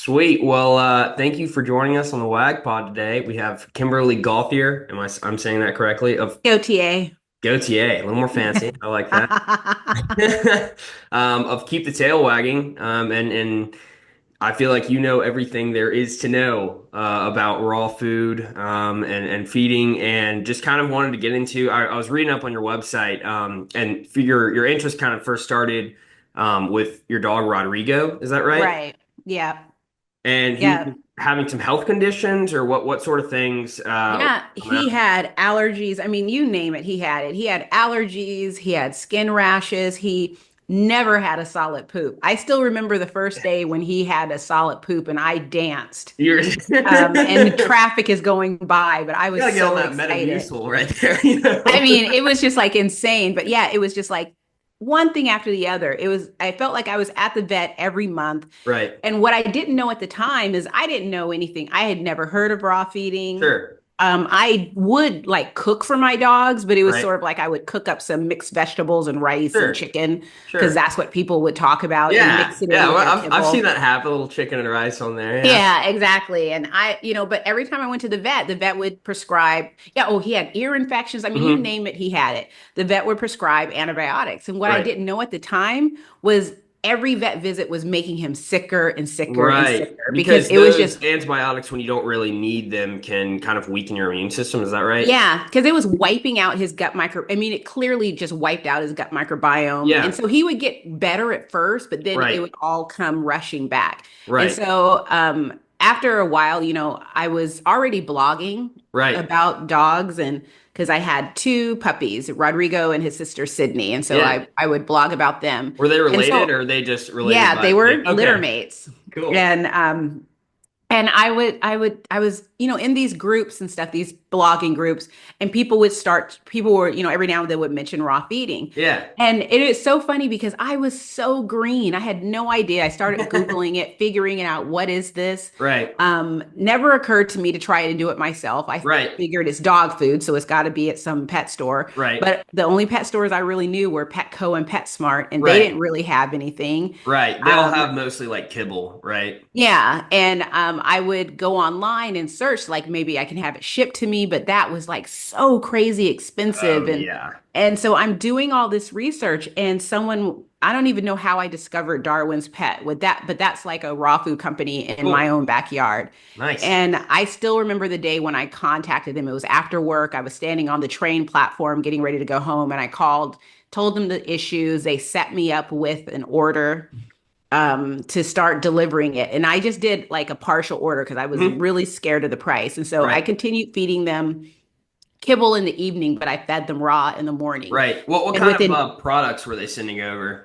Sweet. Well, thank you for joining us on the WAG pod today. We have Kimberly Gauthier. I'm saying that correctly? Of Gautier. Gautier, a little more fancy. I like that. Of Keep the Tail Wagging. And I feel like you know everything there is to know about raw food and feeding, and just kind of wanted to get into. I was reading up on your website, and for your interest kind of first started with your dog Rodrigo. Is that right? Right. Yeah. And he Yeah. was having some health conditions, or what sort of things Yeah. coming He out? had allergies. I mean, you name it, he had it. He had allergies. He had skin rashes. He never had a solid poop. I still remember the first day when he had a solid poop and I danced. You're And the traffic is going by, but I You was gotta get on so that excited. Metamucil right there. I mean, it was just like insane. But yeah, it was just like one thing after the other. I felt like I was at the vet every month. Right. And what I didn't know at the time is I didn't know anything. I had never heard of raw feeding. Sure. I would like cook for my dogs, but it was Right. sort of like I would cook up some mixed vegetables and rice and Sure. chicken because Sure. that's what people would talk about and Yeah. mix it in Yeah. with Well, their I've seen kibble. that happen. A little chicken and rice on there. Yeah. Yeah, exactly. And but every time I went to the vet would prescribe, yeah, oh, he had ear infections. I mean, you Hmm. name it, he had it. The vet would prescribe antibiotics. And what I Right. didn't know at the time was every vet visit was making him sicker and sicker and Right. sicker because Because it was those just, antibiotics, when you don't really need them, can kind of weaken your immune system. Is that right? yeah, because it was wiping out his gut micro. I mean, it clearly just wiped out his gut microbiome. And Yeah. so he would get better at first, but then it Right. would all come rushing back. And Right. so after a while, I was already blogging Right. about dogs and because I had two puppies, Rodrigo and his sister Sydney. And so Yeah. I would blog about them. Were they And related, so or are they just related yeah, by they were name? litter Okay. mates. Cool. And I was, in these groups and stuff, these blogging groups, and people were, every now and then would mention raw feeding. Yeah. And it is so funny because I was so green. I had no idea. I started Googling it, figuring it out. What is this? Right. Never occurred to me to try and do it myself. I Right. figured it's dog food, so it's got to be at some pet store. Right. But the only pet stores I really knew were Petco and PetSmart, and they Right. didn't really have anything. Right. They all Um, have mostly like kibble, right? yeah, and I would go online and search like maybe I can have it shipped to me, but that was like so crazy Oh expensive yeah. and so I'm doing all this research and someone I don't even know how I discovered Darwin's Pet with that, but that's like a raw food company in my Cool. own backyard. Nice. And I still remember the day when I contacted them. It was after work. I was standing on the train platform getting ready to go home and I called, told them the issues. They set me up with an order to start delivering it. And I just did like a partial order because I was Mhm. really scared of the price. And so I Right. continued feeding them kibble in the evening, but I fed them raw in the morning. Right. What And kind of within products were they sending over?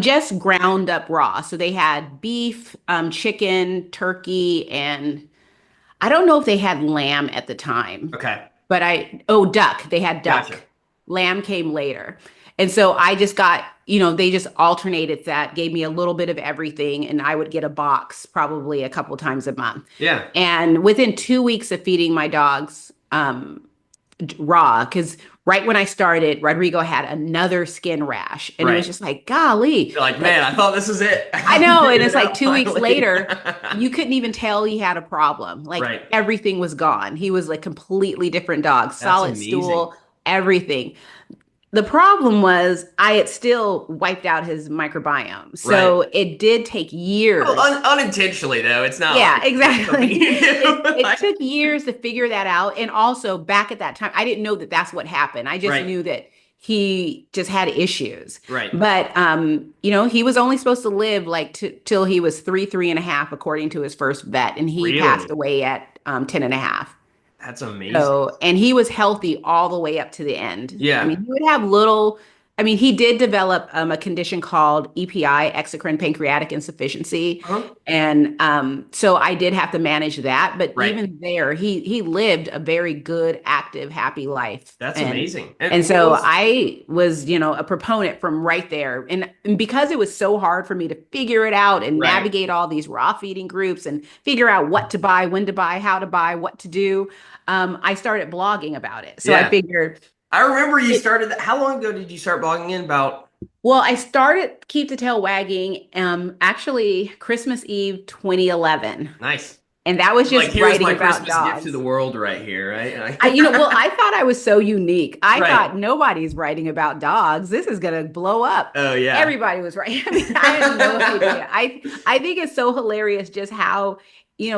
just ground up raw. So they had beef, chicken, turkey, and I don't know if they had lamb at the time, Okay. but oh, duck. They had Gotcha. duck. Lamb came later. And so I just got, they just alternated that, gave me a little bit of everything, and I would get a box probably a couple times a month. Yeah. And within 2 weeks of feeding my dogs raw, because right when I started, Rodrigo had another skin rash. And it was Right. just like, golly, You're like, man, like I thought this was it. I I know. And figured it's it like out 2 weeks finally. later, you couldn't even tell he had a problem. Like Right. everything was gone. He was like completely different dog, That's solid amazing. stool, everything. The problem was I had still wiped out his microbiome. Right. So it did take Well, years. unintentionally though. It's not Yeah, like something exactly. you do. It took years to figure that out. And also back at that time, I didn't know that that's what happened. I just Right. knew that he just had issues. Right. But he was only supposed to live like till he was three and a half, according to his first vet, and he passed Really? away at 10 and a half. That's amazing. So, and he was healthy all the way up to the end. I mean, Yeah. he would have little, I mean, he did develop a condition called EPI, exocrine pancreatic insufficiency. Huh? And so I did have to manage that. But Right. even there, he lived a very good, active, happy life. That's And amazing. and And what so was I was, a proponent from right there. And because it was so hard for me to figure it out and right. navigate all these raw feeding groups and figure out what to buy, when to buy, how to buy, what to do, I started blogging about it. So I Yeah. figured, I remember you it, started that. How long ago did you start blogging in? About Well, I started Keep the Tail Wagging actually Christmas Eve 2011. Nice. And that was You're like, just here's writing my about Christmas gift to the dogs. world right here, Well, right? I thought I was so unique. I Right. thought nobody's writing about dogs. This is gonna blow up. Oh yeah. Everybody was writing. I mean, I had no idea. I think it's so hilarious just how,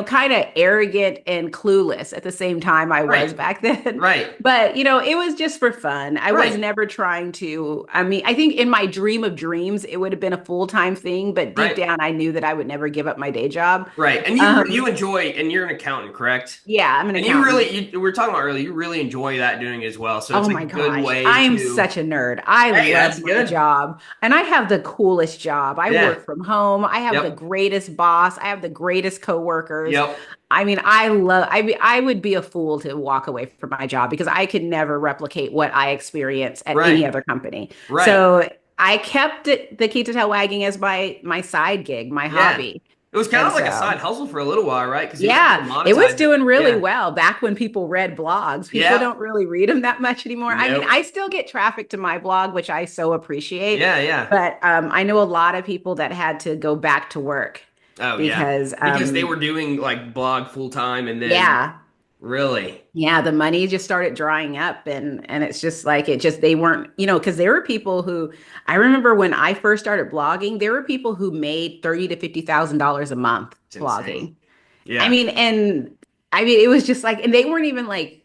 kind of arrogant and clueless at the same time I was Right. back then. Right. But, it was just for fun. I was Right. never trying to, I mean, I think in my dream of dreams, it would have been a full-time thing, but deep Right. down, I knew that I would never give up my day job. Right. And you Um, enjoy, and you're an accountant, correct? yeah, I'm an And you accountant. really, we were talking about earlier, you really enjoy that doing as well. So it's Oh like my a good gosh, way I am to, such a nerd. I hey, that's love my good. job and I have the coolest job. I Yeah. work from home. I have the Yep. greatest boss. I have the greatest coworkers. Yep. I mean, I would be a fool to walk away from my job because I could never replicate what I experience at any Right. other company. Right. So I kept the Keep to Tail Wagging as my side gig, my Yeah. hobby. It was kind And of like a so side hustle for a little while, right? Because you weren't able yeah, to it was monetize it. doing really Yeah. well back when people read blogs. People Yeah. don't really read them that much anymore. I mean, Nope. I still get traffic to my blog, which I so appreciate, Yeah. Yeah. but I know a lot of people that had to go back to work Oh, yeah. because, Because they were doing like blog full time and then yeah, really. yeah, the money just started drying up, and it's just like it just they weren't, because there were people who I remember when I first started blogging, there were people who made 30 to $50,000 a month It's insane. blogging. I Yeah. mean, and I mean, it was just like, and they weren't even like,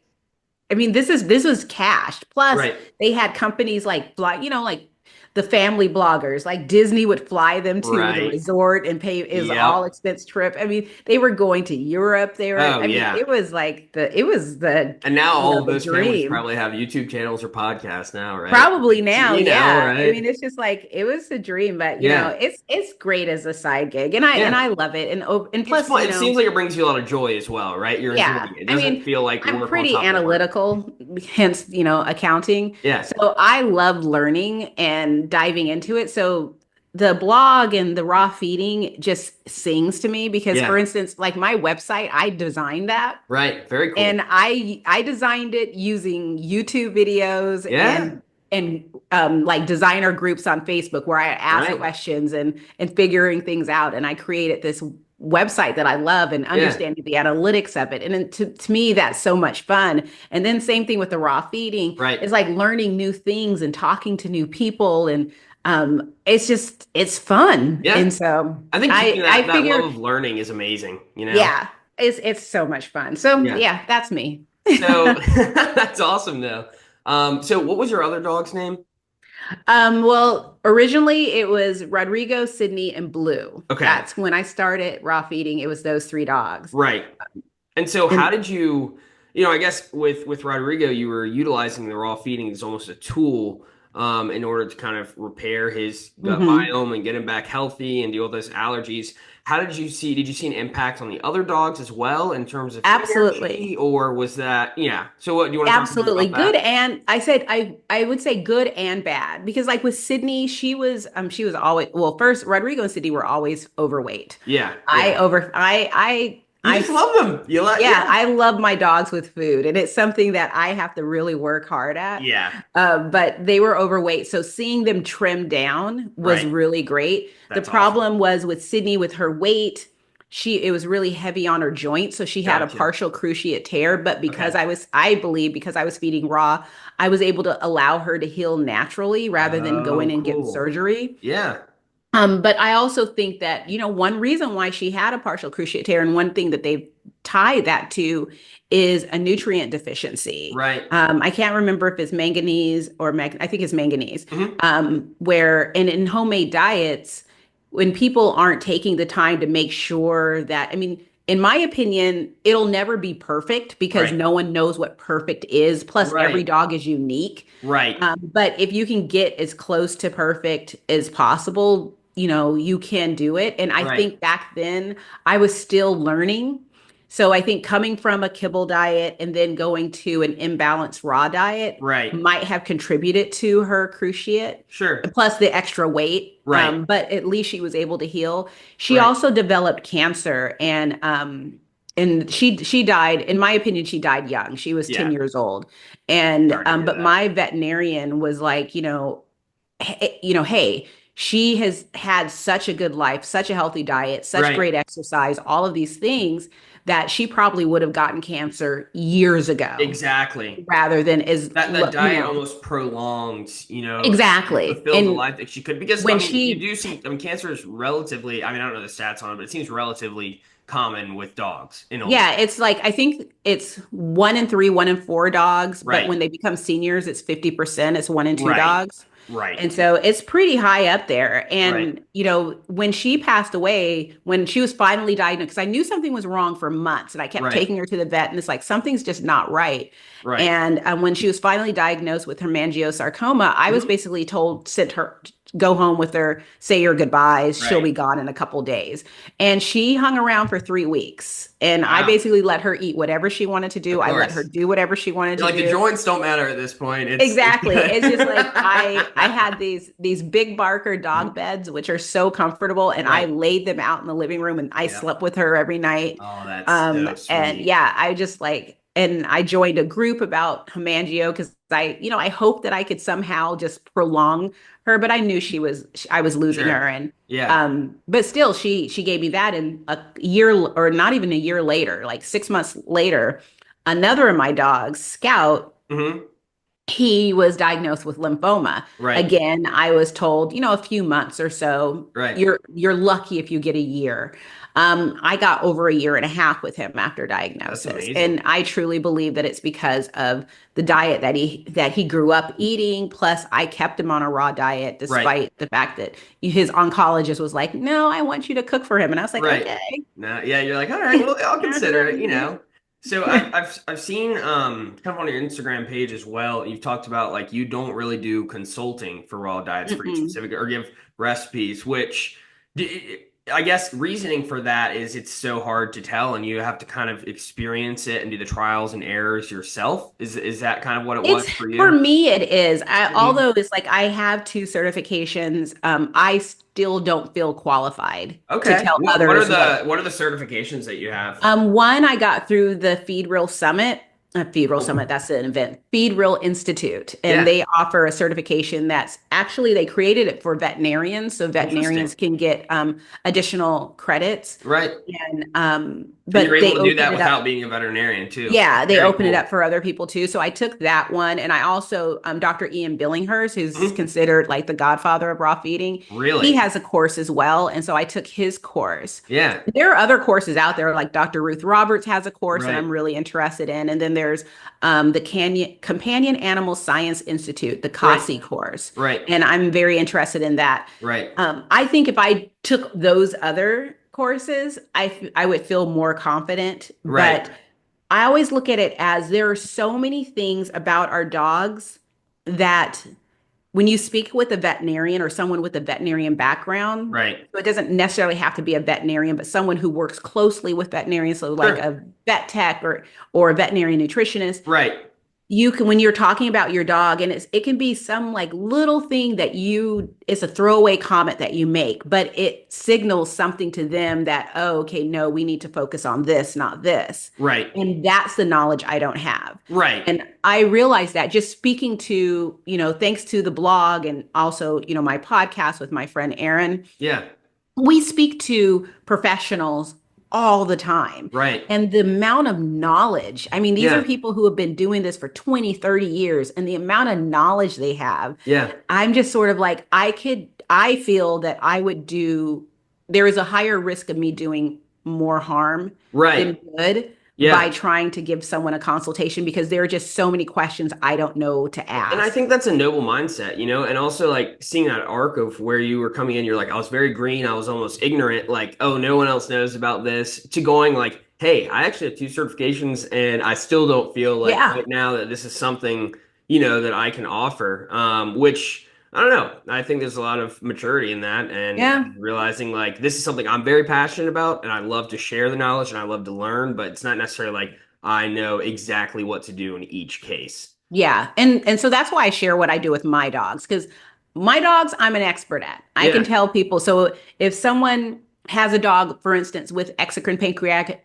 I mean, this was cash. Plus, Right. they had companies like like the family bloggers, like Disney would fly them to the Right. resort and pay is all Yep. expense trip. I mean, they were going to Europe. Oh, I mean, yeah. it was the, And now all of the those families dream. probably have YouTube channels or podcasts now, right? Probably now, yeah. I mean, Right? it's just like it was a dream, but Yeah. it's great as a side gig, and Yeah. I love it, and It's plus, fun. It seems like it brings you a lot of joy as well, right? You're yeah. enjoying it. It I doesn't mean, feel like I'm work on pretty top of work. analytical, hence, accounting. Yeah. So I love learning and diving into it. So the blog and the raw feeding just sings to me because, for Yeah. instance, like my website, I designed that. Right. Very And cool. I designed it using YouTube videos Yeah. and like designer groups on Facebook where I ask Right. questions and figuring things out. And I created this website that I love and Yeah. understanding the analytics of it. And then to me, that's so much fun. And then same thing with the raw feeding. Right. It's like learning new things and talking to new people and it's fun. Yeah. And so I think keeping I that love figure, of learning is amazing, you know? yeah, it's so much fun. So Yeah. yeah, that's me. So that's awesome though. So what was your other dog's name? Well, originally it was Rodrigo, Sydney, and Blue. Okay. That's when I started raw feeding. It was those three dogs. Right. And so how And did you, I guess with Rodrigo, you were utilizing the raw feeding as almost a tool in order to kind of repair his gut mhm. biome and get him back healthy and deal with those allergies. How did you see an impact on the other dogs as well in terms of food Absolutely. allergy, or was that, yeah. So what do you want to talk a little bit Absolutely about good, that? and I would say good and bad because like with Sydney she was always, well, first Rodrigo and Sydney were always overweight. Yeah, I yeah. over You just love them. You like, Yeah, yeah. I love my dogs with food, and it's something that I have to really work hard at. Yeah, But they were overweight, so seeing them trim down was right. really great. The That's awesome. problem was with Sydney with her weight, it was really heavy on her joints, so she had a Gotcha. partial cruciate tear. But because Okay. I believe because I was feeding raw, I was able to allow her to heal naturally rather than go Oh, in and get cool. surgery. Yeah. But I also think that, one reason why she had a partial cruciate tear and one thing that they've tied that to is a nutrient deficiency. Right. I can't remember if it's manganese or I think it's manganese. Hmm. Where and in homemade diets, when people aren't taking the time to make sure that, I mean, in my opinion, it'll never be perfect because Right. no one knows what perfect is. Plus, every Right. dog is unique. Right. But if you can get as close to perfect as possible, you can do it. And I Right. think back then I was still learning. So I think coming from a kibble diet and then going to an imbalanced raw diet Right. might have contributed to her cruciate, Sure. plus the extra weight. Right. But at least she was able to heal. She Right. also developed cancer and she died, in my opinion, she died young. She was 10 Yeah. years old. And Sorry to hear but that. my veterinarian was like, hey, she has had such a good life, such a healthy diet, such Right. great exercise, all of these things that she probably would have gotten cancer years ago Exactly. rather than as, That you diet know, almost prolonged, exactly. fulfilled the And life that she could. Because I when mean, you she, do see, I mean, cancer is relatively, I mean, I don't know the stats on it, but it seems relatively common with dogs in older. yeah, it's like, I think it's 1 in 3, 1 in 4 dogs, but Right. when they become seniors, it's 50%, it's 1 in 2 Right. dogs. Right. And so it's pretty high up there. Right. And, when she passed away, when she was finally diagnosed, because I knew something was wrong for months and I kept Right. taking her to the vet and it's like, something's just not right. Right. And when she was finally diagnosed with hemangiosarcoma, I was Mhm. basically told, sent her, go home with her, say your goodbyes. She'll Right. be gone in a couple days. And she hung around for 3 weeks. And I Wow. basically let her eat whatever she wanted to Of do. I let her course. do whatever she wanted You're to like the do. joints don't matter at this point. It's Exactly. It's just like I had these big Barker dog beds which are so comfortable and I right. laid them out in the living room and I Yep. slept with her every night. Oh, that's so And sweet. yeah, I just like and I joined a group about hemangio because I hoped that I could somehow just prolong her, but I knew I was losing her Sure. and Yeah. but still she gave me that and a year or not even a year later, like 6 months later, another of my dogs, Scout, Hmm. he was diagnosed with lymphoma. Right. Again, I was told, a few months or so. Right. You're lucky if you get a year. I got over a year and a half with him after That's diagnosis, amazing. and I truly believe that it's because of the diet that he grew up eating. Plus, I kept him on a raw diet Right. despite the fact that his oncologist was like, "No, I want you to cook for him," and I was like, Right. "Okay." No, yeah, you're like, all right, well, I'll consider it. So I've seen kind of on your Instagram page as well, you've talked about like you don't really do consulting for raw diets for each Mm-mm. specific or give recipes, which I guess reasoning for that is it's so hard to tell and you have to kind of experience it and do the trials and errors yourself. Is that kind of what it was It's for for you? me, it is. Mhm. Although it's like I have 2 certifications, I still don't feel qualified to Okay. tell others what. What are the certifications that you have? One I got through the Feed Real Summit. Feed Real Summit, Cool. that's an event. Feed Real Institute, and Yeah. they offer a certification that's actually they created it for veterinarians, so veterinarians Interesting. can get additional credits. Right. And And you're but able they to do open that it up. without being a veterinarian too. Yeah, they Very open it up cool. for other people too. So I took that one, and I also Dr. Ian Billinghurst, who's Mhm. considered like the godfather of raw feeding. He Really? has a course as well, and so I took his course. Yeah. There are other courses out there, like Dr. Ruth Roberts has a course that Right. I'm really interested in, and then there's the Companion Animal Science Institute, the Right. CASI course, Right. and I'm very interested in that. Right. I think if I took those other courses, I would feel more confident, Right. but I always look at it as there are so many things about our dogs that when you speak with a veterinarian or someone with a veterinarian background, Right. so it doesn't necessarily have to be a veterinarian, but someone who works closely with veterinarians, so like Sure. a vet tech or a veterinarian nutritionist, Right. you can when you're talking about your dog and it can be some like little thing that it's a throwaway comment that you make but it signals something to them that, oh, okay, no, we need to focus on this, not this. Right. And that's the knowledge I don't have. Right. And I realized that just speaking to, thanks to the blog and also, my podcast with my friend Aaron, Yeah. we speak to professionals all the time. Right. And the amount of knowledge, I mean, these are Yeah. people who have been doing this for 20, 30 years, and the amount of knowledge they have, Yeah. I'm just sort of like, I feel that there is a higher risk of me doing more harm than Right. good by Yeah. trying to give someone a consultation because there are just so many questions I don't know to And I ask. think that's a noble mindset, and also like seeing that arc of where you were coming in, you're like, I was very green, I was almost ignorant, like, oh, no one else knows about this, to going like, hey, I actually have 2 certifications and I still don't feel like Yeah. right now that this is something, that I can offer. Which I don't know. I think there's a lot of maturity in that Yeah. and realizing like this is something I'm very passionate about and I love to share the knowledge and I love to learn, but it's not necessarily like I know exactly what to do in each case. Yeah. And so that's why I share what I do with my dogs because my dogs I'm an expert at. I can Yeah. tell people. So if someone has a dog, for instance, with exocrine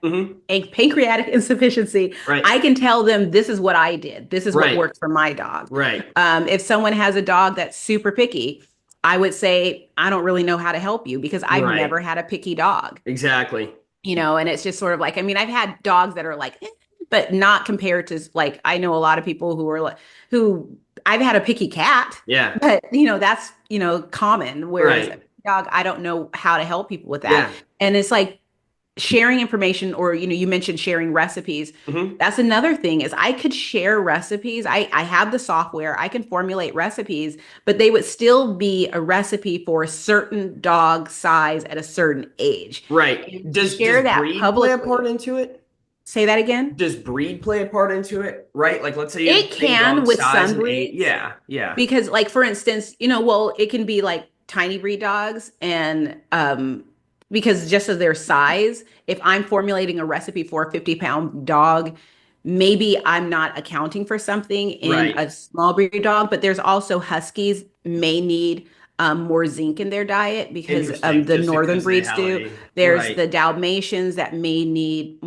Hmm. pancreatic insufficiency, Right. I can tell them this is what I did. This is what Right. worked for my dog. Right. If someone has a dog that's super picky, I would say, I don't really know how to help you because I've Right. never had a picky dog, Exactly. and it's just sort of like, I mean, I've had dogs that are like, but not compared to like, I know a lot of people who are like, who I've had a picky cat, Yeah. but that's, common. Whereas a Right. dog, I don't know how to help people with that. Yeah. And it's like, sharing information, or you mentioned sharing recipes. Hmm. That's another thing, is I could share recipes. I have the software, I can formulate recipes, but they would still be a recipe for a certain dog size at a certain age. Right. And to Does share that breed play a part publicly. into it? Say that again. Does breed play a part into it? Right? Like let's say you have It the same can dog with size some and age. breeds. Yeah. Yeah. Because, like, for instance, well, it can be like tiny breed dogs, and because just of their size, if I'm formulating a recipe for a 50-pound dog, maybe I'm not accounting for something in Right. a small breed dog. But there's also huskies may need more zinc in their diet because Interesting. the Just northern because they breeds have do. a There's right. the Dalmatians that may need,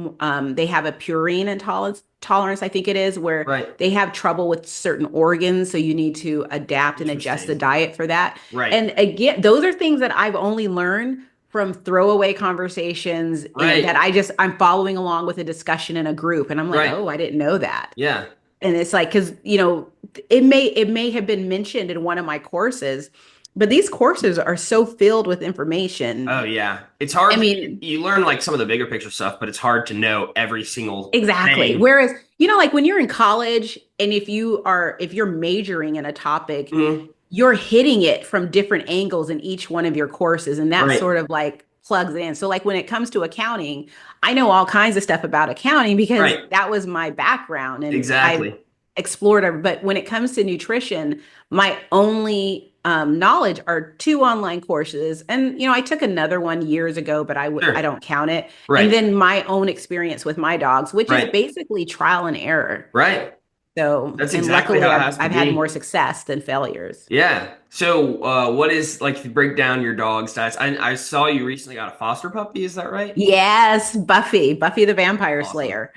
they have a purine intolerance, I think it is, where Right. they have trouble with certain organs. So you need to adapt and adjust the Interesting. diet for that. Right. And again, those are things that I've only learned from throwaway conversations, and that Right. I'm following along with a discussion in a group. And I'm like, Right. oh, I didn't know that. Yeah. And it's like, because, it may have been mentioned in one of my courses, but these courses are so filled with information. Oh yeah. It's I hard. mean, You learn like some of the bigger picture stuff, but it's hard to know every single exactly. thing. Whereas, like when you're in college, and if you're majoring in a topic, Mhm. you're hitting it from different angles in each one of your courses, and that Right. sort of like plugs in. So like when it comes to accounting, I know all kinds of stuff about accounting because Right. that was my background, and I Exactly. explored it. But when it comes to nutrition, my only knowledge are two online courses, and I took another one years ago, but I Sure. don't count it. And Right. then my own experience with my dogs, which is Right. basically trial and error. Right. So, That's and exactly luckily, how it I've has to I've had more be. success than failures. Yeah. So, what is like if you break down your dog stats? I saw you recently got a foster puppy. Is that right? Yes, Buffy the Vampire Awesome. Slayer.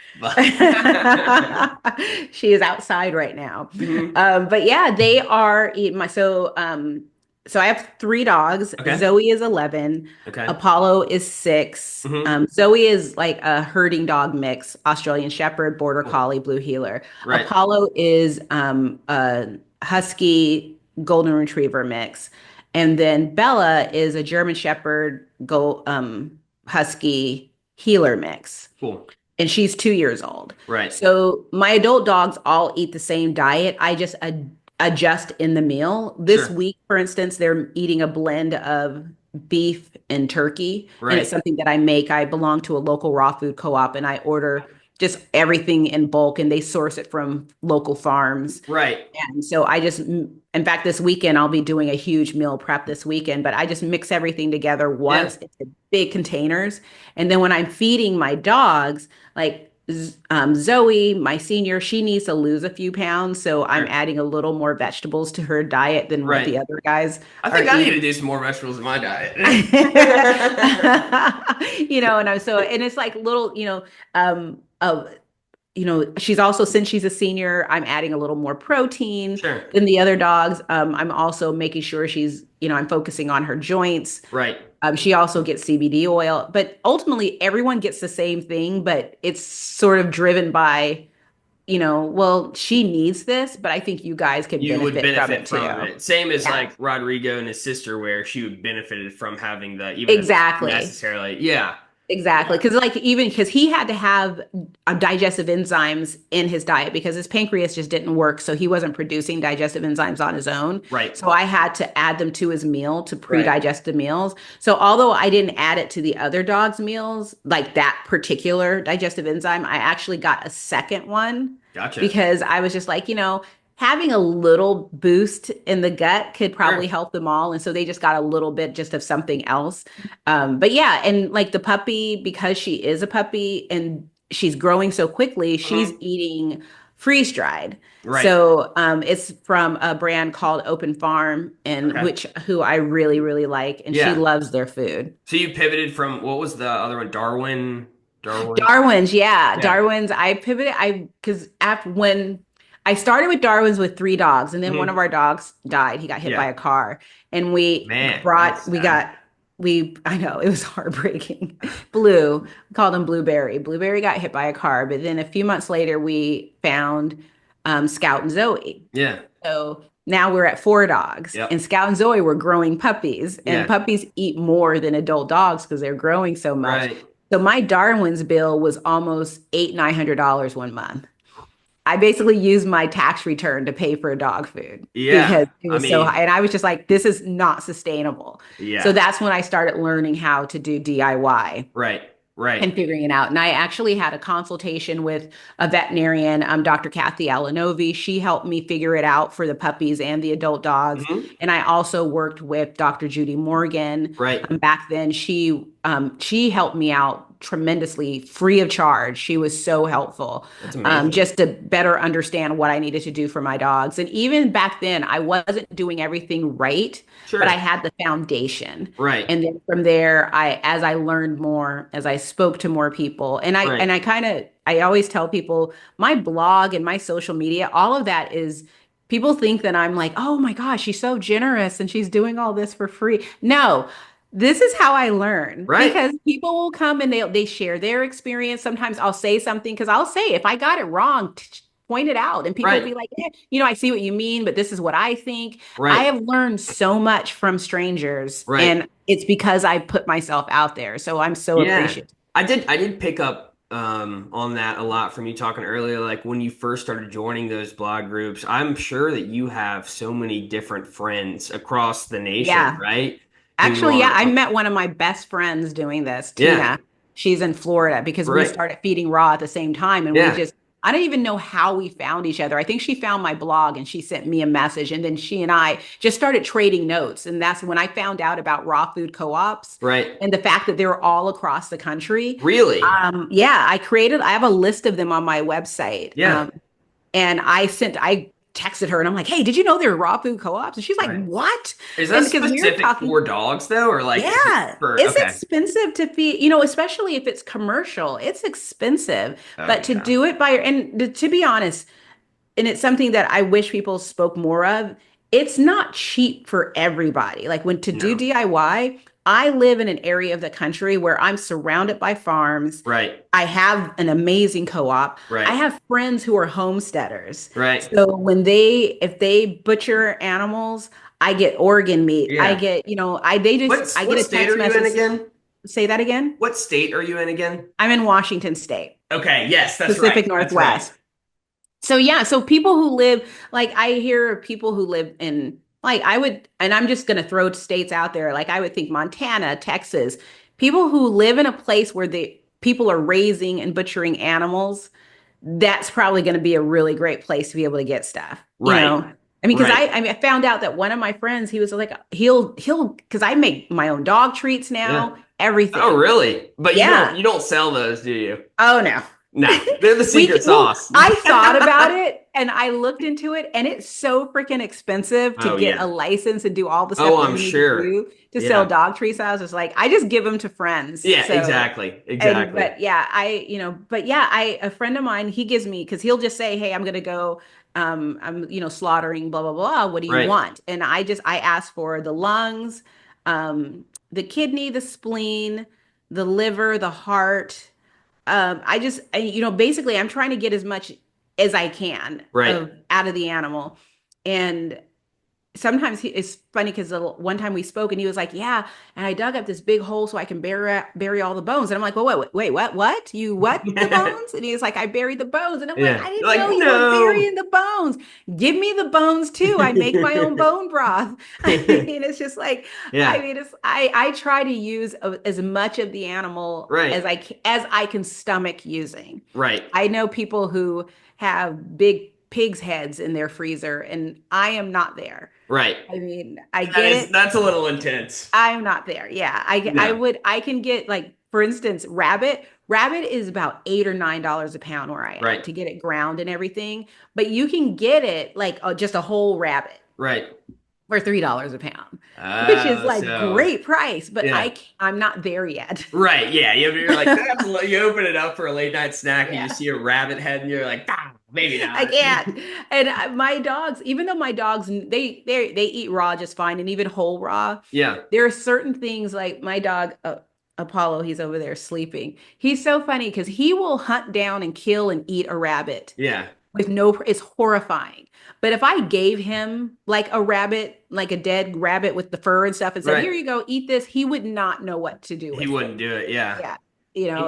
She is outside right now. Hmm. But yeah, they are my so I have three dogs. Okay. Zoe is 11. Okay. Apollo is 6. Hmm. Zoe is like a herding dog mix, Australian Shepherd, Border Cool. Collie, Blue Heeler. Right. Apollo is a Husky Golden Retriever mix. And then Bella is a German Shepherd Husky Heeler mix, Cool. and she's 2 years old. Right. So my adult dogs all eat the same diet. I just adjust in the meal. This Sure. week, for instance, they're eating a blend of beef and turkey, and it's Right. something that I make. I belong to a local raw food co-op, and I order just everything in bulk, and they source it from local farms. Right. And so in fact, this weekend, I'll be doing a huge meal prep this weekend, but I just mix everything together Yeah. once into big containers. And then when I'm feeding my dogs, like Zoe, my senior, she needs to lose a few pounds. So I'm Sure. adding a little more vegetables to her diet than what the Right. other guys I are think I need to eating. do some more vegetables in my diet. And and it's like little, she's also, since she's a senior, I'm adding a little more protein Sure. than the other dogs. I'm also making sure I'm focusing on her joints. Right. She also gets CBD oil, but ultimately everyone gets the same thing, but it's sort of driven by, well, she needs this, but I think you guys can You would benefit from it benefit from too. it. Same as Yeah, like Rodrigo and his sister, where she would benefited from having the, even if it's exactly. necessarily, yeah, Exactly. yeah, Because he had to have digestive enzymes in his diet because his pancreas just didn't work. So he wasn't producing digestive enzymes on his own. right, So I had to add them to his meal to right, pre-digest the meals. So although I didn't add it to the other dog's meals, like that particular digestive enzyme, I actually got a second one gotcha, because I was just like, having a little boost in the gut could probably sure, help them all. And so they just got a little bit just of something else. But yeah, and like the puppy, because she is a puppy and she's growing so quickly, she's hmm, eating freeze dried. Right. So it's from a brand called Open Farm, and Okay. which who I really, really like, and she Yeah. loves their food. So you pivoted from what was the other one? Darwin. Darwin. Darwin's, yeah, Yeah. Darwin's. I pivoted. I because after when I started with Darwin's with three dogs, and then one of Hmm. our dogs died. He got hit by Yeah. a car, and we Man, brought that's we sad. got we. I know it was heartbreaking. Blue, we called him Blueberry. Blueberry got hit by a car, but then a few months later, we found Scout and Zoe. Yeah. So now we're at four dogs, and Yep. Scout and Zoe were growing puppies, and Yeah. puppies eat more than adult dogs because they're growing so much. Right. So my Darwin's bill was almost $800-900 one month. I basically used my tax return to pay for dog food Yeah. because it I was so high. mean, And I was just like, this is not sustainable. So yeah. that's when I started learning how to do DIY Right. Right. and figuring it out. And I actually had a consultation with a veterinarian, Dr. Kathy Alanovi. She helped me figure it out for the puppies and the adult dogs. Hmm. And I also worked with Dr. Judy Morgan. Right. Back then, she helped me out tremendously, free of charge. She was so helpful, That's amazing. just to better understand what I needed to do for my dogs. And even back then, I wasn't doing everything right, but I Sure. had the foundation. Right. And then from there, as I learned more, as I spoke to more people, Right. I always tell people my blog and my social media, all of that is people think that I'm like, oh my gosh, she's so generous and she's doing all this for free. No, this is how I learn Right. because people will come and they share their experience. Sometimes I'll say something because I'll say if I got it wrong, point it out, and people will Right. be like, I see what you mean, but this is what I think. I Right. have learned so much from strangers, Right. and it's because I put myself out there. So I'm so Yeah. appreciative. I did pick up on that a lot from you talking earlier, like when you first started joining those blog groups. I'm sure that you have so many different friends across the nation, Yeah. right? Who Actually, yeah, I are met one of my best friends doing this, yeah, Tina. She's in Florida because we right. started feeding raw at the same time. And Yeah. I don't even know how we found each other. I think she found my blog and she sent me a message. And then she and I just started trading notes. And that's when I found out about raw food co-ops Right. and the fact that they were all across the country. Really? Yeah, I have a list of them on my website. Yeah. And I texted her and I'm like, hey, did you know there are raw food co-ops? And she's like, Right. what? Is that And because we were specific talking, for dogs though, or like is it yeah, for it's okay. expensive to feed, especially if it's commercial, it's expensive. Oh But to yeah. do it by, to be honest, and it's something that I wish people spoke more of. It's not cheap for everybody. Like when to do No. DIY, I live in an area of the country where I'm surrounded by farms. Right. I have an amazing co-op. I Right. have friends who are homesteaders. Right. So if they butcher animals, I get organ meat. I Yeah. get, I What get a state text are you in message. again? Say that again. What state are you in again? I'm in Washington State, Okay, yes, that's right. Pacific That's right. Northwest. So yeah, so people who live like I hear of people who live in like I would, and I'm just gonna throw states out there. Like I would think Montana, Texas, people who live in a place where the people are raising and butchering animals, that's probably going to be a really great place to be able to get stuff. Right. I mean, because Right. I found out that one of my friends, he was like, because I make my own dog treats Yeah. now, Oh, everything. really? But Yeah. you don't sell those, do you? Oh no. No. They're the secret Well, sauce. I thought about it and I looked into it, and it's so freaking expensive to Oh get a yeah. license and do all the Oh, stuff that I'm you need to sure. do to sell Yeah. dog treats. I was just like, I just give them to friends. Yeah, So, exactly. and Exactly. but yeah, a friend of mine, he gives me because he'll just say, hey, I'm gonna go, I'm slaughtering, blah blah blah. What do you Right. want? And I ask for the lungs, the kidney, the spleen, the liver, the heart. Basically, I'm trying to get as much as I can Right. of out of the animal. And sometimes it's funny because one time we spoke and he was like, yeah, and I dug up this big hole so I can bury all the bones. And I'm like, well, wait, what? You what the bones? And he's like, I buried the bones. And I'm like, Yeah. I You're didn't like, know you were no. burying the bones. Give me the bones too. I make my own bone broth. I mean, it's just like, I Yeah. mean, I try to use as much of the animal Right. as I can stomach using. Right. I know people who have big pigs' heads in their freezer, and I am not there. Right. I mean, I get it. That's a little intense. I'm not there. Yeah, No. I can get like, for instance, rabbit. Rabbit is about $8 or $9 a pound where I am Right. to get it ground and everything. But you can get it like just a whole rabbit Right. for $3 a pound, which is like So great price. But yeah. I'm not there yet. Right. Yeah. You're like, you open it up for a late night snack and you Yeah. see a rabbit head and you're like, ah, maybe I not. can't. And my dogs, even though my dogs they eat raw just fine and even whole raw, Yeah. there are certain things like my dog Apollo, he's over there sleeping. He's so funny because he will hunt down and kill and eat a rabbit Yeah. with no, it's horrifying. But if I gave him like a rabbit, like a dead rabbit with the fur and stuff, and said, "Here Right. you go, eat this," he would not know what to do He with it. wouldn't do it. Yeah. Yeah.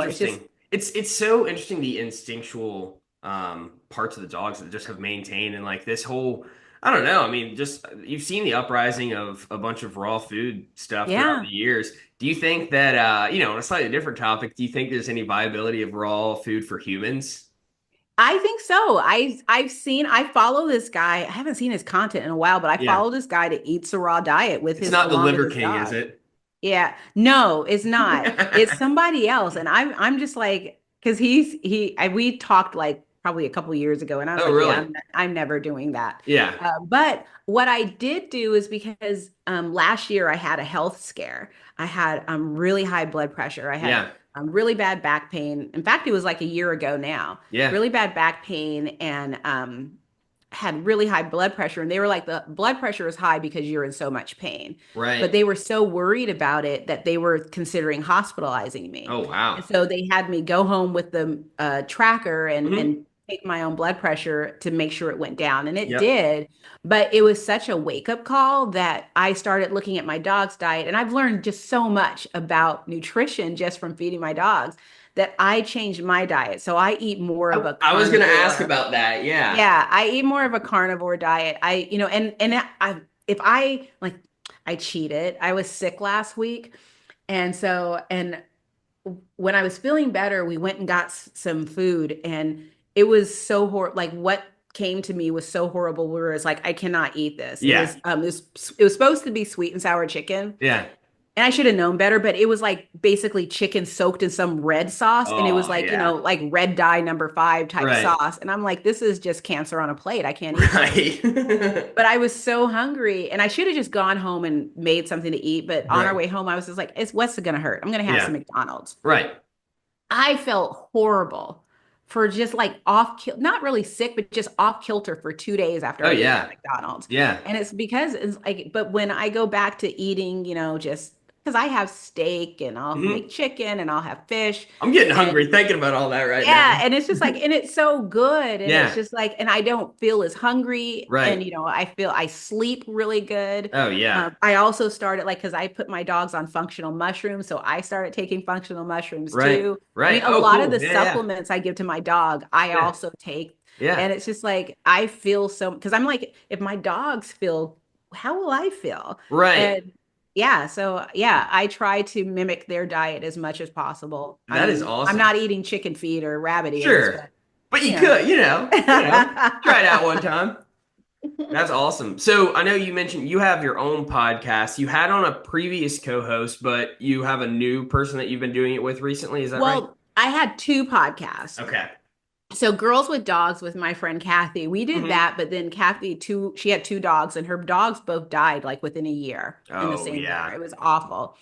It's just, Interesting. It's so interesting the instinctual parts of the dogs that just have maintained and like this whole I don't know. I mean, just you've seen the uprising of a bunch of raw food stuff throughout the yeah. years. Do you think that on a slightly different topic, do you think there's any viability of raw food for humans? I think so. I follow this guy. I haven't seen his content in a while, but I Yeah. follow this guy that eats a raw diet with It's his not the along with Liver his King, is dog. it? Yeah. No, it's not. It's somebody else. And I'm just like, because we talked like probably a couple years ago, and I was Oh, like, yeah, really? I'm never doing that. Yeah. But what I did do is because last year I had a health scare. I had really high blood pressure. I had Yeah. really bad back pain. In fact, it was like a year ago now. Yeah. Really bad back pain and had really high blood pressure. And they were like, the blood pressure is high because you're in so much pain. But Right. they were so worried about it that they were considering hospitalizing me. Oh, And wow. so they had me go home with the tracker Hmm. and take my own blood pressure to make sure it went down. And it Yep. did. But it was such a wake-up call that I started looking at my dog's diet. And I've learned just so much about nutrition just from feeding my dogs that I changed my diet. So I eat more of a I was gonna ask carnivore. about that. Yeah. Yeah, I eat more of a carnivore diet. And if I like I cheated. I was sick last week. And when I was feeling better, we went and got some food and it was so like what came to me was so horrible where it's like I cannot eat this. Yeah. It was supposed to be sweet and sour chicken. Yeah. And I should have known better, but it was like basically chicken soaked in some red sauce. And it was Oh, like, yeah. like red dye number 5 type Right. sauce. And I'm like, this is just cancer on a plate. I can't eat this. Right. But I was so hungry and I should have just gone home and made something to eat. But on our Right. way home, I was just like, what's it going to hurt? I'm going to have some Yeah. McDonald's. Right. I felt horrible for just like not really sick, but just off kilter for 2 days after Oh, I ate that yeah. McDonald's. Yeah. And it's because it's like, but when I go back to eating, just because I have steak and I'll Hmm. make chicken and I'll have fish. I'm getting And hungry thinking about all that right now. yeah, and it's just like, and it's so good. And it's Yeah. just like, and I don't feel as hungry. And, Right. I sleep really good. Oh, yeah. I also started like, because I put my dogs on functional mushrooms. So I started taking functional mushrooms Right. too. I Right. mean, a Oh, lot of the cool. Yeah. Yeah. supplements I give to my dog, I Yeah. also take. Yeah. And it's just like, I feel so, because I'm like, if my dogs feel, how will I feel? Right. And yeah, so yeah, I try to mimic their diet as much as possible. I That is mean, I'm awesome. not eating chicken feet or rabbit ears, Sure. but But you you know. could, try it out one time. That's awesome. So I know you mentioned you have your own podcast. You had on a previous co-host, but you have a new person that you've been doing it with recently. Is that right? Well, I had two podcasts. Okay. So Girls with Dogs with my friend Kathy. We did Hmm. that, but then she had two dogs and her dogs both died like within a year in the Oh, same year. yeah. It was awful.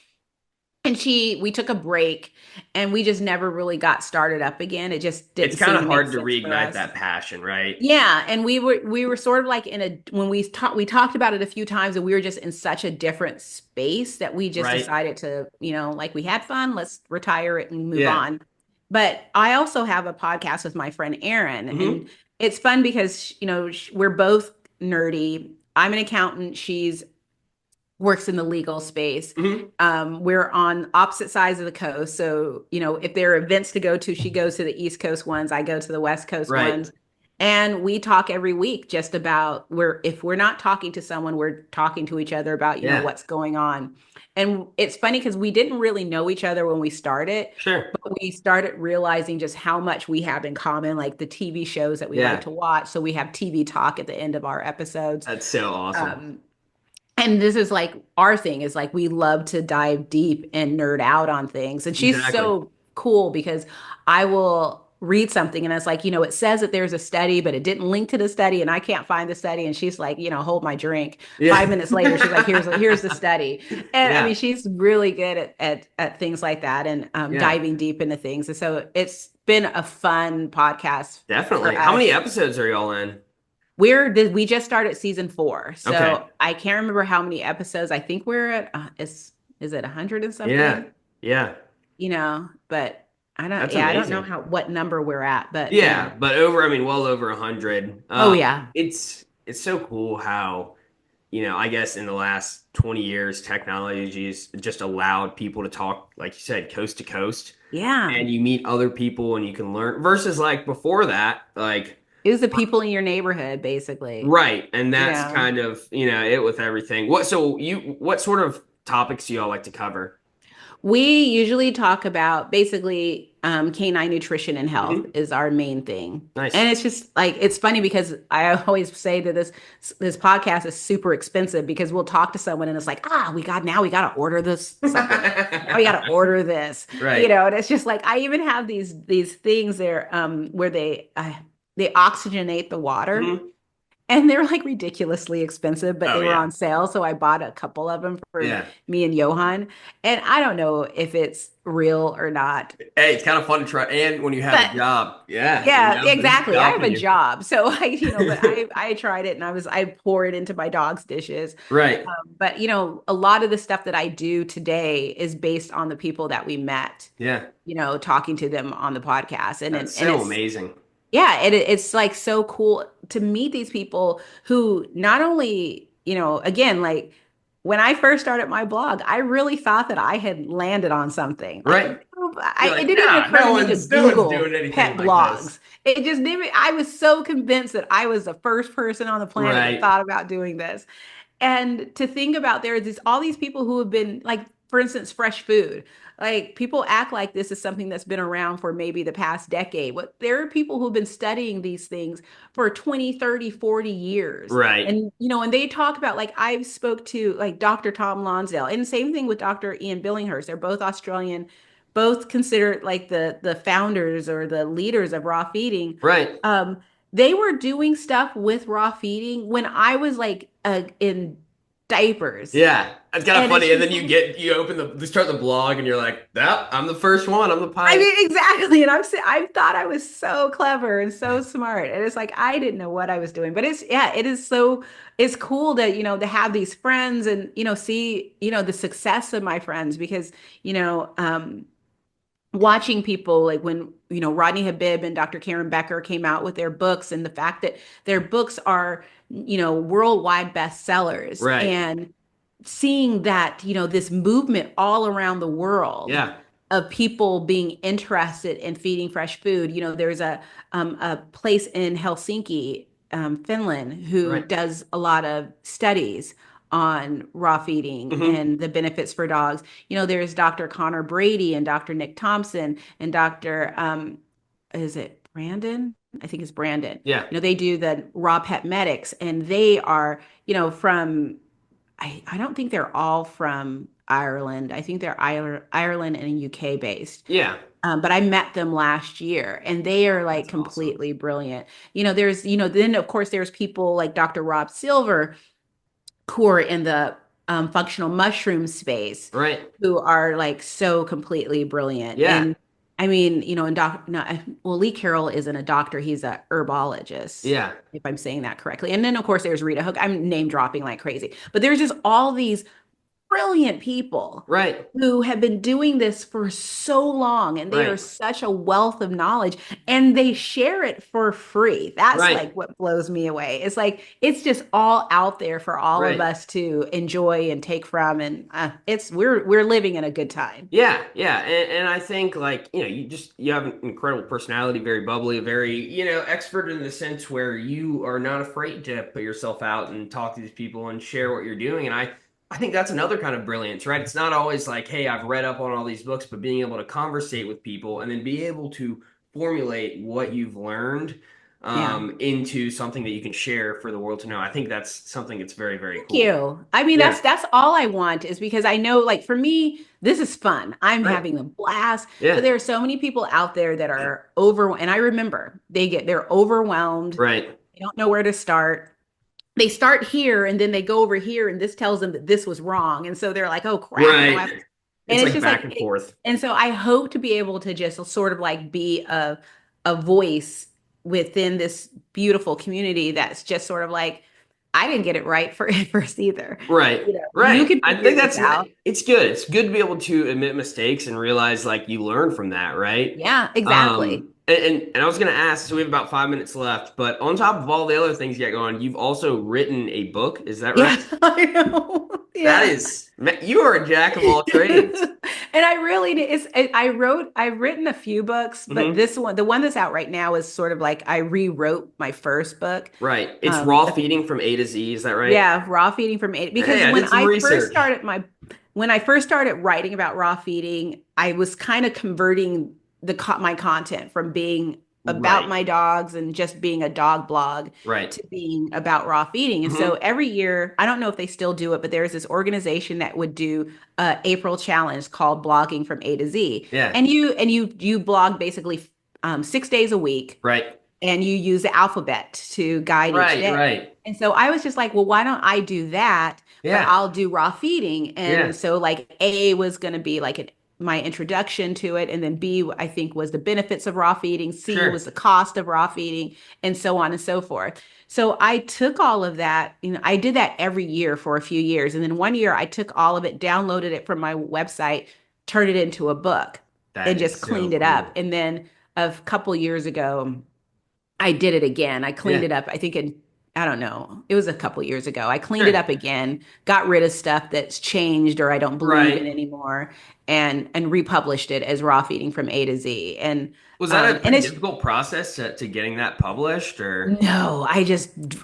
And we took a break and we just never really got started up again. It just It's didn't kind seem of to make hard to sense for reignite us. that passion, right? Yeah, and we were sort of like when we talked about it a few times and we were just in such a different space that we just Right? decided to, like we had fun, let's retire it and move Yeah. on. But I also have a podcast with my friend Erin Hmm. and it's fun because, we're both nerdy. I'm an accountant, she's works in the legal space. Hmm. We're on opposite sides of the coast. So, if there are events to go to, she goes to the East Coast ones, I go to the West Coast Right. ones. And we talk every week just about if we're not talking to someone, we're talking to each other about, Yeah. what's going on. And it's funny because we didn't really know each other when we started, Sure. but we started realizing just how much we have in common, like the TV shows that we like Yeah. to watch. So we have TV talk at the end of our episodes. That's so awesome. Um, and this is like our thing is like we love to dive deep and nerd out on things. And she's Exactly. so cool because I will read something and it's like, it says that there's a study, but it didn't link to the study and I can't find the study. And she's like, hold my drink. Yeah. 5 minutes later, she's like, here's the study. And I mean, Yeah. she's really good at things like that and Yeah. diving deep into things. And so it's been a fun podcast Definitely. for How many us. episodes are y'all in? We just started season 4, Okay. so I can't remember how many episodes. I think we're at is it 100 and Yeah. something? Yeah. But That's I don't know amazing. how what number we're at, but Yeah, but I mean, well over 100. oh yeah, It's so cool how, I guess in the last 20 years, technology has just allowed people to talk, like you said, coast to coast, yeah. and you meet other people and you can learn versus like before that, like, It was the people in your neighborhood, basically. right. And You that's know, kind of, it with everything. What sort of topics do y'all like to cover? we usually talk about basically canine nutrition and health Hmm. is our main thing. Nice. And it's just like it's funny because I always say that this podcast is super expensive because we'll talk to someone and it's like, we got to order this supplement. Now we got to order this, Right. and it's just like I even have these things there where they oxygenate the water. Mhm. And they're like ridiculously expensive, but Oh they were yeah. on sale. So I bought a couple of them for Yeah. me and Johan. And I don't know if it's real or not. Hey, it's kind of fun to try. And when you have a But job, yeah, yeah, this is exactly. I have helping a you. job. So but I tried it and I pour it into my dog's dishes. Right. But a lot of the stuff that I do today is based on the people that we met, Yeah. talking to them on the podcast. That's And so it's amazing. yeah, it's like so cool to meet these people who not only, again, like when I first started my blog, I really thought that I had landed on something. Like, Right. You're it like, didn't even nah, occur to me to no one's Google doing anything pet like this. blogs. It just didn't, I was so convinced that I was the first person on the planet that Right. thought about doing this. And to think about there are all these people who have been like, for instance, fresh food. Like people act like this is something that's been around for maybe the past decade. But there are people who've been studying these things for 20, 30, 40 years. Right. And and they talk about like I spoke to like Dr. Tom Lonsdale and same thing with Dr. Ian Billinghurst. They're both Australian, both considered like the founders or the leaders of raw feeding. Right. Um, they were doing stuff with raw feeding when I was like in diapers. Yeah. It's kind of And it's funny. And just then you open you start the blog and you're like, yep, I'm the first one. I'm the I pioneer. mean, exactly. And I thought I was so clever and so smart. And it's like I didn't know what I was doing. But it is it's cool to, to have these friends and, see, the success of my friends because, watching people like when, Rodney Habib and Dr. Karen Becker came out with their books and the fact that their books are, worldwide bestsellers Right. and seeing that, this movement all around the world Yeah. of people being interested in feeding fresh food. There's a place in Helsinki, Finland, who Right. does a lot of studies on raw feeding Hmm. and the benefits for dogs. There's Dr. Connor Brady and Dr. Nick Thompson and Dr. Is it Brandon? I think it's Brandon. Yeah. They do the raw pet medics and they are, from I don't think they're all from Ireland. I think they're Ireland and UK based. Yeah. But I met them last year and they are like That's awesome. completely brilliant. Then of course there's people like Dr. Rob Silver who are in the functional mushroom space Right. who are like so completely brilliant. Yeah. And I mean, and no, well, Lee Carroll isn't a doctor, he's a herbologist, Yeah. if I'm saying that correctly. And then of course there's Rita Hook. I'm name dropping like crazy, but there's just all these brilliant people Right. who have been doing this for so long and they are Right. such a wealth of knowledge and they share it for free. That's Right. like what blows me away. It's like it's just all out there for all of Right. us to enjoy and take from and it's we're living in a good time. Yeah, yeah, and I think like you have an incredible personality, very bubbly, very expert in the sense where you are not afraid to put yourself out and talk to these people and share what you're doing, and I think that's another kind of brilliance, right? It's not always like, hey, I've read up on all these books, but being able to conversate with people and then be able to formulate what you've learned. Yeah. into something that you can share for the world to know. I think that's something that's very, very Thank cool. you. I mean, Yeah. that's all I want is because I know, like, for me, this is fun. I'm Right. having a blast, but Yeah. there are so many people out there that are and I remember they're overwhelmed. Right. They don't know where to start. They start here and then they go over here and this tells them that this was wrong. And so they're like, oh crap, now I have Right. to, and It's it's like just back like and forth. and so I hope to be able to just sort of like be a voice within this beautiful community that's just sort of like, I didn't get it right for at first either. Right. You Right. can I think figure this that's out. it's good. It's good to be able to admit mistakes and realize like you learn from that, right? Yeah, exactly. And I was gonna ask, so we have about 5 minutes left, but on top of all the other things you got going, you've also written a book, is that right? Yeah, I know. That Yeah. is, you are a jack of all trades. And I really did. I've written a few books, but Hmm. this one, the one that's out right now is sort of like I rewrote my first book. Right. It's raw The feeding from A to Z, is that right? Yeah, raw feeding from eight. Hey, Because I did some research. when I first started writing about raw feeding, I was kind of converting my content from being about Right. my dogs and just being a dog blog Right. to being about raw feeding. And so Hmm. every year, I don't know if they still do it, but there's this organization that would do a April challenge called Blogging from A to Z. Yeah. And you blog basically 6 days a week Right. and you use the alphabet to guide each Right. day. Right. And so I was just like, well, why don't I do that? But Yeah. I'll do raw feeding. And Yeah. so like A was going to be like my introduction to it. And then B, I think, was the benefits of raw feeding. C was Sure. the cost of raw feeding, and so on and so forth. So I took all of that, I did that every year for a few years. And then one year I took all of it, downloaded it from my website, turned it into a book That and is just so cleaned it up. cool. And then a couple years ago, I did it again. I cleaned Yeah. it up. I think I don't know. It was a couple years ago. I cleaned it Sure. up again, got rid of stuff that's changed or I don't believe in Right. anymore, and republished it as raw feeding from A to Z. Was that a And pretty it's difficult process to getting that published or? no,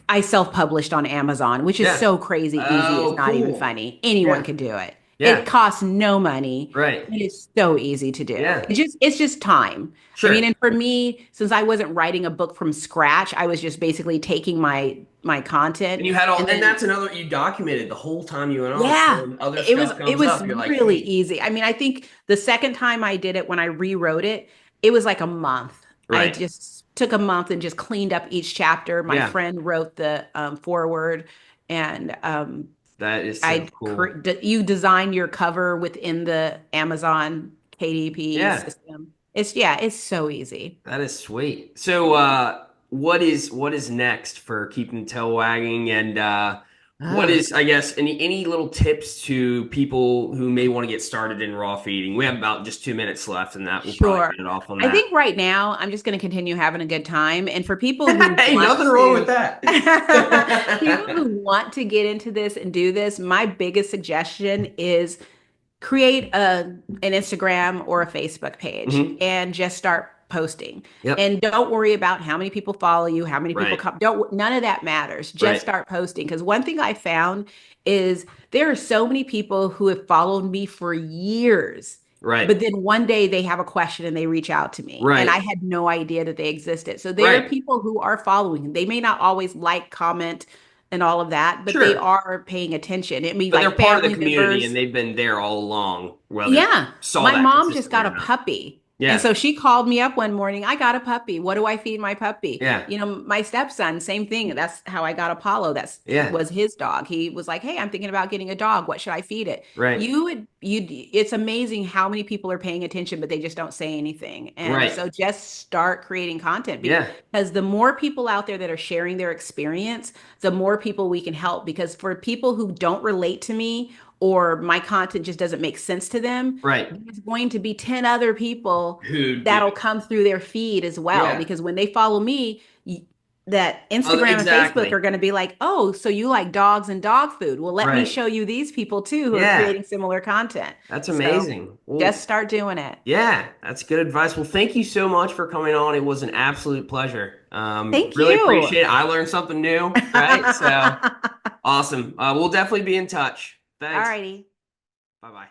I self-published on Amazon, which is Yeah. so crazy easy. It's Oh, not even cool. funny. Anyone Yeah. can do it. It Yeah. costs no money. Right. It is so easy to do. Yeah. It's just time. I mean, Sure. and for me, since I wasn't writing a book from scratch, I was just basically taking my content And you had all, and and then that's another, you documented the whole time you went on. So yeah, when other it was stuff it comes was up, you're like, really hey, easy. I mean, I think the second time I did it when I rewrote it, it was like a month. I right. just took a month and just cleaned up each chapter. My Yeah. friend wrote the foreword, and That is so cool. you design your cover within the Amazon KDP Yeah. system. It's so easy. That is sweet. So, what is next for keeping the tail wagging, and what Ugh. is, I guess, any little tips to people who may want to get started in raw feeding? We have about just 2 minutes left, and that we'll probably Sure. end it off on I that. think right now I'm just going to continue having a good time. And for people who Hey, want nothing wrong with to, that. people who want to get into this and do this, my biggest suggestion is create an Instagram or a Facebook page Hmm. and just start posting. Yep. And don't worry about how many people follow you, how many people Right. come. Don't None of that matters. Just Right. start posting. Because one thing I found is there are so many people who have followed me for years. Right. But then one day they have a question and they reach out to me, and I Right. had no idea that they existed. So there are Right. people who are following. They may not always like, comment, and all of that, but they Sure. are paying attention. It may be But they're like part of the family community, and members. they've been there all along, whether they Yeah, saw my that mom just consistently got or a not. puppy. And Yeah. so she called me up one morning. I got a puppy. What do I feed my puppy? Yeah. My stepson, same thing. That's how I got Apollo. Yeah. Was his dog. He was like, "Hey, I'm thinking about getting a dog. What should I feed it?" Right. It's amazing how many people are paying attention, but they just don't say anything. And Right. so just start creating content Yeah. because the more people out there that are sharing their experience, the more people we can help. Because for people who don't relate to me or my content just doesn't make sense to them, Right. there's going to be 10 other people Who do? that'll come through their feed as well. Yeah. Because when they follow me, that Instagram and Facebook Exactly. are going to be like, oh, so you like dogs and dog food. Well, let me Right. show you these people too who are Yeah. creating similar content. That's So amazing. Well, just start doing it. yeah, that's good advice. Well, thank you so much for coming on. It was an absolute pleasure. Thank Really you. appreciate it. I learned something new, right? So awesome. We'll definitely be in touch. All Thanks. righty. Bye bye.